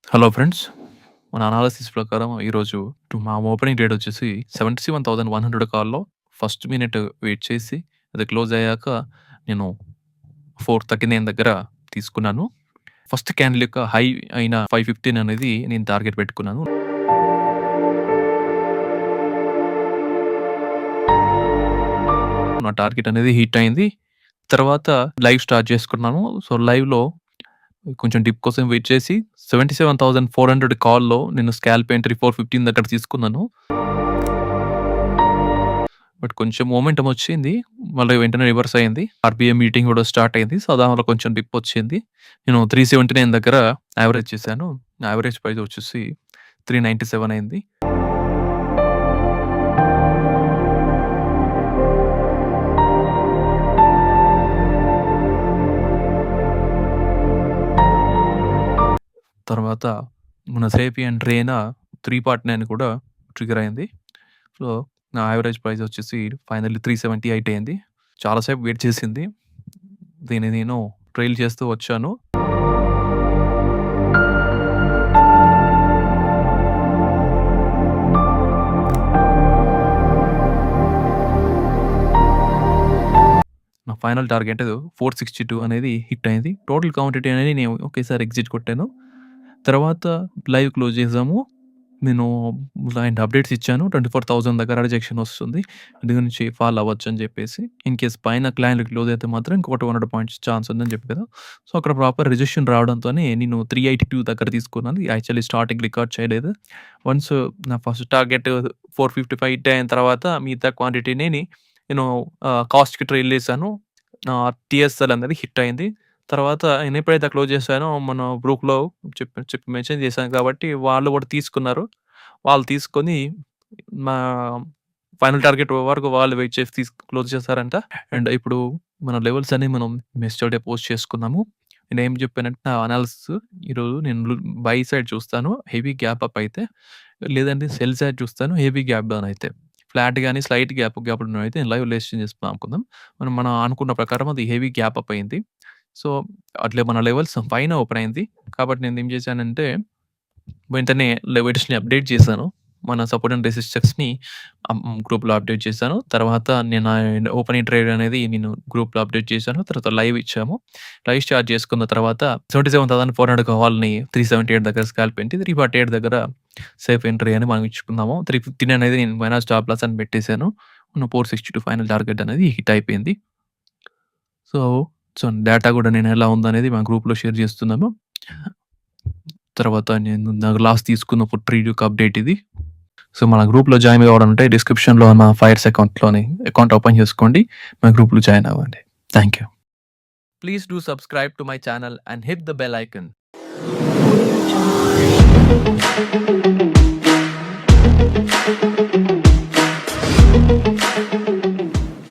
Hello friends. మన analysis ప్రకారం ఈరోజు మా ఓపెనింగ్ రేట్ వచ్చేసి 77,100 కాల్‌లో ఫస్ట్ మినిట్ వెయిట్ చేసి అది క్లోజ్ అయ్యాక నేను 4:39 దగ్గర తీసుకున్నాను. ఫస్ట్ క్యాండిల్ యొక్క హై అయిన 515 అనేది నేను టార్గెట్ పెట్టుకున్నాను. నా టార్గెట్ అనేది హిట్ అయింది. తర్వాత లైవ్ స్టార్ట్ చేసుకున్నాను. సో, లైవ్‌లో కొంచెం డిప్ కోసం వెయిట్ చేసి 77,400 కాల్‌లో నేను స్కాల్ప్ ఎంట్రీ 415 దగ్గర తీసుకున్నాను. బట్ కొంచెం మొమెంటమ్ వచ్చింది. మళ్ళీ వెంటనే రివర్స్ అయింది. ఆర్‌బీఐ మీటింగ్ కూడా స్టార్ట్ అయింది. సో, దానివల్ల కొంచెం డిప్ వచ్చింది. నేను 379 దగ్గర యావరేజ్ చేశాను. యావరేజ్ ప్రైస్ వచ్చేసి 397 అయింది. తర్వాత మన సేఫియన్ ట్రైన్ 3.9 కూడా ట్రిగ్గర్ అయింది. సో, నా యావరేజ్ ప్రైస్ వచ్చేసి ఫైనల్లీ 378 అయింది. చాలా సేపు వెయిట్ చేసింది. దీన్ని నేను ట్రైల్ చేస్తూ వచ్చాను. నా ఫైనల్ టార్గెట్ 462 అనేది హిట్ అయింది. టోటల్ క్వాంటిటీ అనేది నేను ఒకేసారి ఎగ్జిట్ కొట్టాను. తర్వాత లైవ్ క్లోజ్ చేసాము. నేను ఇలాంటి అప్డేట్స్ ఇచ్చాను. 24,000 దగ్గర రిజెక్షన్ వస్తుంది. దీని నుంచి ఫాల్ అవ్వచ్చు అని చెప్పేసి. ఇన్ కేస్ పైన క్లయింట్ క్లోజ్ అయితే మాత్రం ఇంకొక 200 పాయింట్స్ ఛాన్స్ ఉందని చెప్పి కదా! సో, అక్కడ ప్రాపర్ రిజెక్షన్ రావడంతోనే నేను 382 దగ్గర తీసుకున్నాను. యాక్చువల్లీ స్టార్టింగ్ రికార్డ్ చేయలేదు. వన్స్ నా ఫస్ట్ టార్గెట్ 455 హిట్ అయిన తర్వాత మిగతా క్వాంటిటీని నేను కాస్ట్‌కి ట్రైల్ చేశాను. టీఎస్ఎల్ అనేది హిట్ అయింది. తర్వాత నేను ఎప్పుడైతే క్లోజ్ చేశానో మన గ్రూప్‌లో చెప్పి మెన్షన్ చేశాను కాబట్టి వాళ్ళు కూడా తీసుకున్నారు. వాళ్ళు తీసుకొని మా ఫైనల్ టార్గెట్ వరకు వాళ్ళు వెయిట్ చేసి క్లోజ్ చేశారంట. అండ్ ఇప్పుడు మన లెవెల్స్ అనేవి మనం యెస్టర్‌డే పోస్ట్ చేసుకున్నాము. నేనేం చెప్పానంటే నా అనాలిసిస్ ఈరోజు నేను బై సైడ్ చూస్తాను. హెవీ గ్యాప్ అప్ అయితే లేదంటే సెల్ సైడ్ చూస్తాను. హెవీ గ్యాప్ డౌన్ అయితే. ఫ్లాట్ గాని స్లైట్ గ్యాప్ డౌన్ అయితే లైవ్ లిస్టింగ్ చేసుకుందాం అనుకుందాం. మనం అనుకున్న ప్రకారం అది హెవీ గ్యాప్ అప్ అయింది. సో, అట్లే మన లెవెల్స్ పైన ఓపెన్ అయింది. కాబట్టి నేనేం చేశానంటే వెంటనే లెవెల్స్‌ని అప్డేట్ చేశాను. మన సపోర్ట్ అండ్ రెసిస్టెన్స్‌ని గ్రూప్‌లో అప్డేట్ చేశాను. తర్వాత నేను ఓపెనింగ్ ట్రేడ్ అనేది నేను గ్రూప్‌లో అప్డేట్ చేశాను. తర్వాత లైవ్ ఇచ్చాము. లైవ్ స్టార్ట్ చేసుకున్న తర్వాత 77,400 కావాలని 378 దగ్గర స్కాల్ప్ ఏంటి 348 దగ్గర సేఫ్ ఎంట్రీ అని మనం ఇచ్చుకున్నాము. 315 అనేది నేను మైనస్ స్టాప్ లాస్ అని పెట్టేసాను. 462 ఫైనల్ టార్గెట్ అనేది హిట్ అయిపోయింది. సో, డేటా కూడా నేను ఎలా ఉందనేది మా గ్రూప్‌లో షేర్ చేస్తున్నాను. తర్వాత నేను నాకు లాస్ట్ తీసుకున్న ట్రేడ్ యొక్క అప్డేట్ ఇది. సో, మన గ్రూప్‌లో జాయిన్ కావాలంటే డిస్క్రిప్షన్‌లో మా ఫైర్స్ అకౌంట్ ఓపెన్ చేసుకోండి. మా గ్రూప్‌లో జాయిన్ అవ్వండి. Thank you. Please do subscribe to my channel and hit the bell icon.